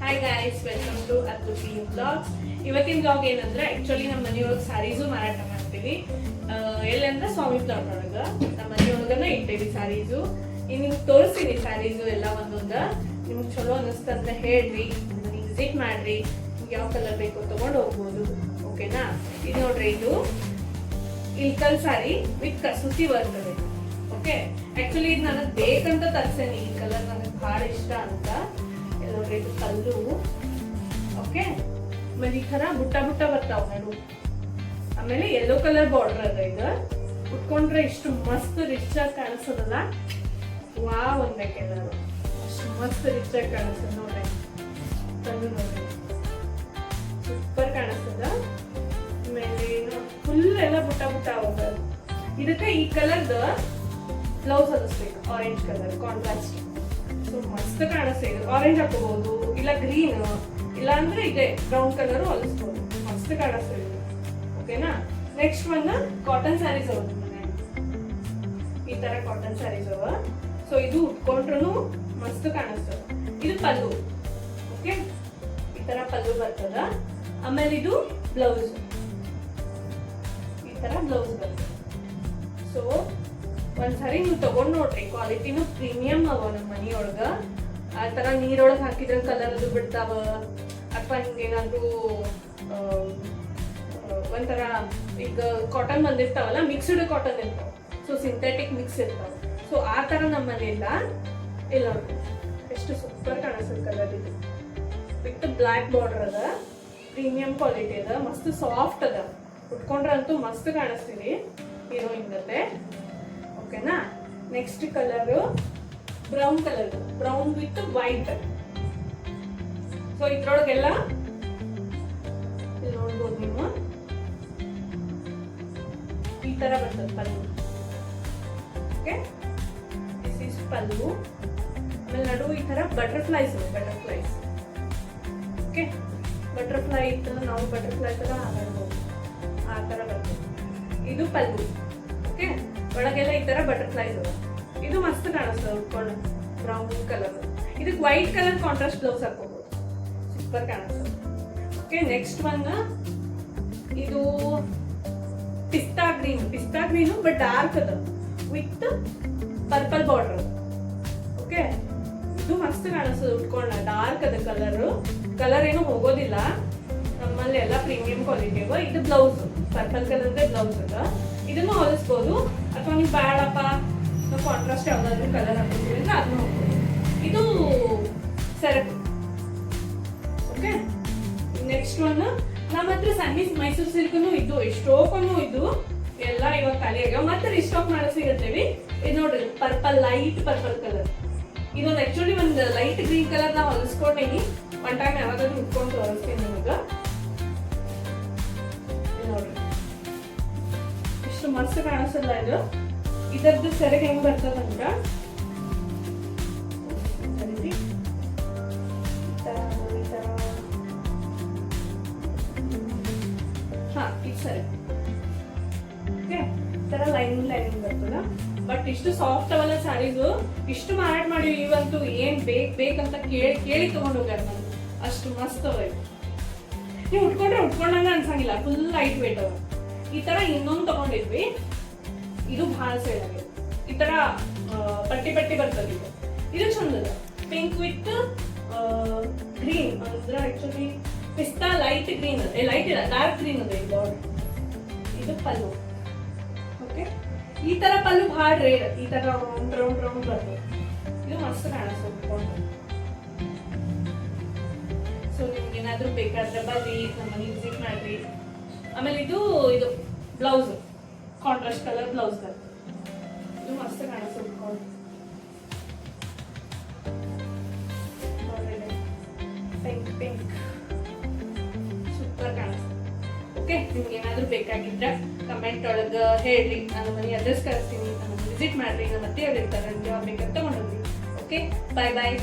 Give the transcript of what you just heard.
Hi guys, welcome to Adbhuti vlogs. ಇವತ್ತಿನ vlog ಏನಂದ್ರೆ actually ನಮ್ಮ ಮನೆಯೊಳಗೆ ಸ್ಯಾರೀಸು ಮಾರಾಟ ಮಾಡ್ತೀವಿ. ಎಲ್ಲಂದ್ರೆ ಸ್ವಾಮಿ ಪ್ಲಾಟ್ ಒಳಗ ನಮ್ಮ ಮನೆಯೊಳಗನ ಇಟ್ಟೇವಿ ಸ್ಯಾರೀಸು. ಈಗ ನಿಮ್ಗೆ ತೋರಿಸ್ತೀನಿ ಸ್ಯಾರೀಸು ಎಲ್ಲ ಒಂದೊಂದ. ನಿಮ್ಗೆ ಚಲೋ ಅನಿಸ್ತಂದ್ರೆ ಹೇಳ್ರಿ, ವಿಸಿಟ್ ಮಾಡ್ರಿ, ನಿಮ್ಗೆ ಯಾವ ಕಲರ್ ಬೇಕು ತಗೊಂಡು ಹೋಗ್ಬೋದು. ಓಕೆನಾ? ಇದು ನೋಡ್ರಿ, ಇದು ಇಲ್ಕಲ್ ಸ್ಯಾರಿ ವಿತ್ ಕಸೂತಿ ವರ್ಕ್ ಇದೆ. ಓಕೆ, ಆಕ್ಚುಲಿ ಇದು ನನಗೆ ಬೇಕಂತ ತರ್ಸೇನಿ. ಈ ಕಲರ್ ನನಗೆ ಬಹಳ ಇಷ್ಟ ಅಂತ. ನೋಡ್ರಿ, ಇದು ಕಲ್ಲು. ಓಕೆ, ಆಮೇಲೆ ಈ ತರ ಬುಟ್ಟ ಬುಟ್ಟ ಬರ್ತಾವ ನಡು. ಆಮೇಲೆ ಯೆಲ್ಲೋ ಕಲರ್ ಬಾರ್ಡರ್ ಅದ. ಇದು ಉಟ್ಕೊಂಡ್ರೆ ಇಷ್ಟು ಮಸ್ತ್ ರಿಚ್ ಆಗಿ ಕಾಣಿಸೋದಲ್ಲ. ವಾವ್ ಅನ್ಬೇಕೆಲ್ಲರೂ, ಅಷ್ಟು ಮಸ್ತ್ ರಿಚ್ ಆಗಿ ಕಾಣಿಸ್ತದ. ನೋಡ್ರಿ ಕಲ್ಲು, ನೋಡ್ರಿ ಸೂಪರ್ ಕಾಣಿಸ್ತದ. ಆಮೇಲೆ ಫುಲ್ ಎಲ್ಲ ಬುಟ್ಟ ಬುಟ್ಟ ಅವಾಗ. ಇದಕ್ಕೆ ಈ ಕಲರ್ದ ಬ್ಲೌಸ್ ಹದಿಸ್ಬೇಕು, ಆರೆಂಜ್ ಕಲರ್ ಕಾಂಟ್ರಾಸ್ಟ್. ಸೊ ಮಸ್ತ್ ಕಾಣಿಸ್ತದೆ. ಇದು ಆರೆಂಜ್ ಹಾಕೋಬಹುದು, ಇಲ್ಲ ಗ್ರೀನ್, ಇಲ್ಲ ಅಂದ್ರೆ ಇದೆ ಬ್ರೌನ್ ಕಲರ್ ಹೊಲಿಸ್ಬೋದು. ಮಸ್ತ್ ಕಾಣಿಸ್ತದೆ. ಓಕೆನಾ? ನೆಕ್ಸ್ಟ್ ಒನ್ ಕಾಟನ್ ಸ್ಯಾರೀಸ್ ಅವ. ಈ ತರ ಕಾಟನ್ ಸ್ಯಾರೀಸ್ ಅವ. ಸೊ ಇದು ಉಟ್ಕೊಂಡ್ರು ಮಸ್ತ್ ಕಾಣಿಸ್ತದ. ಇದು ಪಲ್ಲು. ಓಕೆ, ಈ ತರ ಪಲ್ಲು ಬರ್ತದ. ಆಮೇಲೆ ಇದು ಬ್ಲೌಸ್, ಈ ತರ ಬ್ಲೌಸ್ ಬರ್ತದೆ. ಸೊ ಒಂದ್ಸರಿ ನೀವು ತಗೊಂಡ್ ನೋಡ್ರಿ, ಕ್ವಾಲಿಟಿನೂ ಪ್ರೀಮಿಯಂ ಅವ. ನಮ್ಮ ಮನಿಯೊಳಗ ಆ ತರ ನೀರೊಳಗೆ ಹಾಕಿದ್ರೆ ಕಲರ್ ಅದು ಬಿಡ್ತಾವ, ಅಥವಾ ಹಿಂಗೇನಾದ್ರು ಒಂಥರ ಈಗ ಕಾಟನ್ ಬಂದಿರ್ತಾವಲ್ಲ, ಮಿಕ್ಸ್ಡ್ ಕಾಟನ್ ಇರ್ತಾವ. ಸೊ ಸಿಂಥೆಟಿಕ್ ಮಿಕ್ಸ್ ಇರ್ತಾವ. ಸೊ ಆ ತರ ನಮ್ಮಲ್ಲಿ ಇಲ್ಲ. ಇಲ್ಲ ನೋಡ್ರಿ, ಎಷ್ಟು ಸೂಪರ್ ಕಾಣಿಸ್ತದೆ ಕಲರ್. ಇದು ವಿತ್ ಬ್ಲಾಕ್ ಬಾರ್ಡರ್ ಅದ, ಪ್ರೀಮಿಯಂ ಕ್ವಾಲಿಟಿ ಅದ, ಮಸ್ತ್ ಸಾಫ್ಟ್ ಅದ. ಉಟ್ಕೊಂಡ್ರಂತೂ ಮಸ್ತ್ ಕಾಣಿಸ್ತೀವಿ, ಹೀರೋಯಿನ್ ಜೊತೆ. ಓಕೆನಾ? Next colour brown colour, brown with white. So ಇದ್ರೊಳಗೆಲ್ಲ ನೋಡ್ಬೋದು ನೀವು, ಈ ತರ ಬರ್ತದೆ pallu. Okay, this is pallu. ಆಮೇಲೆ ನಡು ಈ ತರ ಬಟರ್ಫ್ಲೈಸ್ ಇದೆ, ಬಟರ್ಫ್ಲೈಸ್. ಓಕೆ, ಬಟರ್ಫ್ಲೈ ಇತ್ತಲ್ಲ, ನಾವು ಬಟರ್ಫ್ಲೈ ತರ ಆಡ್ಬೋದು, ಆ ತರ ಬರ್ತದೆ. ಇದು ಪಲ್ಲು. ಓಕೆ, ಒಳಗೆಲ್ಲ ಈ ತರ ಬಟರ್ಫ್ಲೈಸ್ ಅವ. ಇದು ಮಸ್ತ್ ಕಾಣಿಸ್ತದೆ ಉಟ್ಕೊಂಡು, ಬ್ರೌನ್ ಕಲರ್. ಇದಕ್ಕೆ ವೈಟ್ ಕಲರ್ ಕಾಂಟ್ರಾಸ್ಟ್ ಬ್ಲೌಸ್ ಹಾಕೋಬಹುದು, ಸೂಪರ್ ಕಾಣಿಸ್ತದೆ. ಓಕೆ, ನೆಕ್ಸ್ಟ್ ಒನ್ ಇದು ಪಿಸ್ತಾ ಗ್ರೀನ್. ಪಿಸ್ತಾ ಗ್ರೀನು ಬಟ್ ಡಾರ್ಕ್ ಅದ, ವಿತ್ ಪರ್ಪಲ್ ಬಾರ್ಡರ್. ಓಕೆ, ಇದು ಮಸ್ತ್ ಕಾಣಿಸ್ತದೆ ಉಟ್ಕೊಂಡ. ಡಾರ್ಕ್ ಅದ ಕಲರ್. ಕಲರ್ ಏನು ಹೋಗೋದಿಲ್ಲ, ನಮ್ಮಲ್ಲಿ ಎಲ್ಲ ಪ್ರೀಮಿಯಂ ಕ್ವಾಲಿಟಿ ಅವ. ಇದು ಬ್ಲೌಸ್, ಪರ್ಪಲ್ ಕಲರ್ದೇ ಬ್ಲೌಸ್ ಅದ. ಇದನ್ನು ಹೊಲಿಸ್ಬೋದು, ಅಥವಾ ನೀವು ಬೇಡಪ್ಪ ನಾವು ಕಾಂಟ್ರಾಸ್ಟ್ ಯಾವ್ದಾದ್ರು ಕಲರ್ ಹಾಕೋತೀವಿ ಅಂದ್ರೆ ಅದನ್ನ ಹೋಗ್ಬೋದು. ಇದು ಸೆರಗು. ಓಕೆ, ನೆಕ್ಸ್ಟ್ ಒನ್ ನಮ್ಮ ಹತ್ರ ಸನ್ನಿ ಮೈಸೂರು ಸಿಲ್ಕ್ನು ಇದ್ದು, ಎಷ್ಟೋಕನು ಇದ್ದು, ಎಲ್ಲ ಇವಾಗ ಖಾಲಿ ಆಗ್ಯಾವ. ಮತ್ತೆ ರಿಸ್ಟಾಕ್ ಮಾಡೋ ಸಿಗತ್ತೇವಿ. ಇದು ನೋಡ್ರಿ, ಪರ್ಪಲ್, ಲೈಟ್ ಪರ್ಪಲ್ ಕಲರ್. ಇದೊಂದು ಆಕ್ಚುಲಿ ಒಂದು ಲೈಟ್ ಗ್ರೀನ್ ಕಲರ್ ನಾವು ಹೊಲಿಸ್ಕೊಂಡೇನಿ. ಒನ್ ಟೈಮ್ ಯಾವಾಗಾದ್ರೂ ಉಟ್ಕೊಂಡು ತೋರಿಸ್ತೀನಿ ನಿಮಗೆ. ನೋಡ್ರಿ, ಇಷ್ಟು ಮಸ್ತ್ ಕಾಣಿಸಲ್ಲ ಇದು. ಇದರದ್ದು ಸೆರಗು ಹೆಂಗ್ ಬರ್ತದಂತ, ಇದು ಸೆರಗು. ಓಕೆ, ಈ ತರ ಲೈನಿಂಗ್ ಲೈನಿಂಗ್ ಬರ್ತದ. ಬಟ್ ಇಷ್ಟು ಸಾಫ್ಟ್ ಅವಲ್ಲ ಸ್ಯಾರೀಸು. ಇಷ್ಟು ಮಾರಾಟ ಮಾಡಿ ಇವಂತೂ ಏನ್ ಬೇಕಂತ ಕೇಳಿ ತಗೊಂಡು ಹೋಗ್ಯಾರ. ನಾನು ಅಷ್ಟು ಮಸ್ತ್ ಅವ. ನೀವು ಉಟ್ಕೊಂಡ್ರೆ ಉಟ್ಕೊಂಡಂಗ ಅನ್ಸಂಗಿಲ್ಲ, ಫುಲ್ ಲೈಟ್ ವೇಟ್ ಅವ. ಈ ತರ ಇನ್ನೊಂದು ತಗೊಂಡಿದ್ವಿ, ಇದು ಬಹಳ ಸೇಲ್ ಆಗಿದೆ. ಈ ತರ ಪಟ್ಟಿ ಪಟ್ಟಿ ಬರ್ತದೆ. ಇದು ಚಂದದ, ಪಿಂಕ್ ವಿತ್ ಗ್ರೀನ್. ಅಂದ್ರೆ ಆಕ್ಚುಲಿ ಪಿಸ್ತಾ ಲೈಟ್ ಗ್ರೀನ್ ಅದ, ಲೈಟ್ ಇಲ್ಲ ಡಾರ್ಕ್ ಗ್ರೀನ್ ಅದ ಈ ಬಾರ್ಡರ್. ಇದು ಪಲ್ಲು. ಓಕೆ, ಈ ತರ ಪಲ್ಲು ಬಹಳ ರೇರ್. ಈ ತರ ರೌಂಡ್ ರೌಂಡ್ ರೌಂಡ್ ಬರ್ತದೆ. ಇದು ಮಸ್ತ್ ಕಾಣಿಸ್ತದೆ. ಸೊ ನಿಮ್ಗೆ ಏನಾದ್ರೂ ಬೇಕಾದ್ರೆ ಬರ್ರಿ, ನಮ್ಮನೆ ವಿಸಿಟ್ ಮಾಡ್ರಿ. ಆಮೇಲೆ ಇದು ಬ್ಲೌಸ್, ಕಾಂಟ್ರಾಸ್ಟ್ ಕಲರ್ ಬ್ಲೌಸ್ ಬರ್ತದೆ. ಇದು ಮಸ್ತ್ ಕಾಣಿಸ್ತದೆ. ಪಿಂಕ್ ಪಿಂಕ್ ಸೂಪರ್ ಕಾಣಿಸ್ತದೆ. ಓಕೆ, ನಿಮ್ಗೆ ಏನಾದ್ರೂ ಬೇಕಾಗಿದ್ರೆ ಕಮೆಂಟ್ ಒಳಗೆ ಹೇಳ್ರಿ, ನಾನು ಮನೆ ಅಡ್ರೆಸ್ ಕಳಿಸ್ತೀನಿ. ನಮ್ಮನ್ನು ವಿಸಿಟ್ ಮಾಡ್ರಿ, ನಮ್ಮ ಅತ್ತೆಯವ್ರು ಇರ್ತಾರೆ, ನಿಮ್ಗೆ ಯಾವಾಗ ಬೇಕಾದ್ರೆ ತಗೊಂಡೋಗ್ರಿ. ಓಕೆ, ಬಾಯ್ ಬಾಯ್.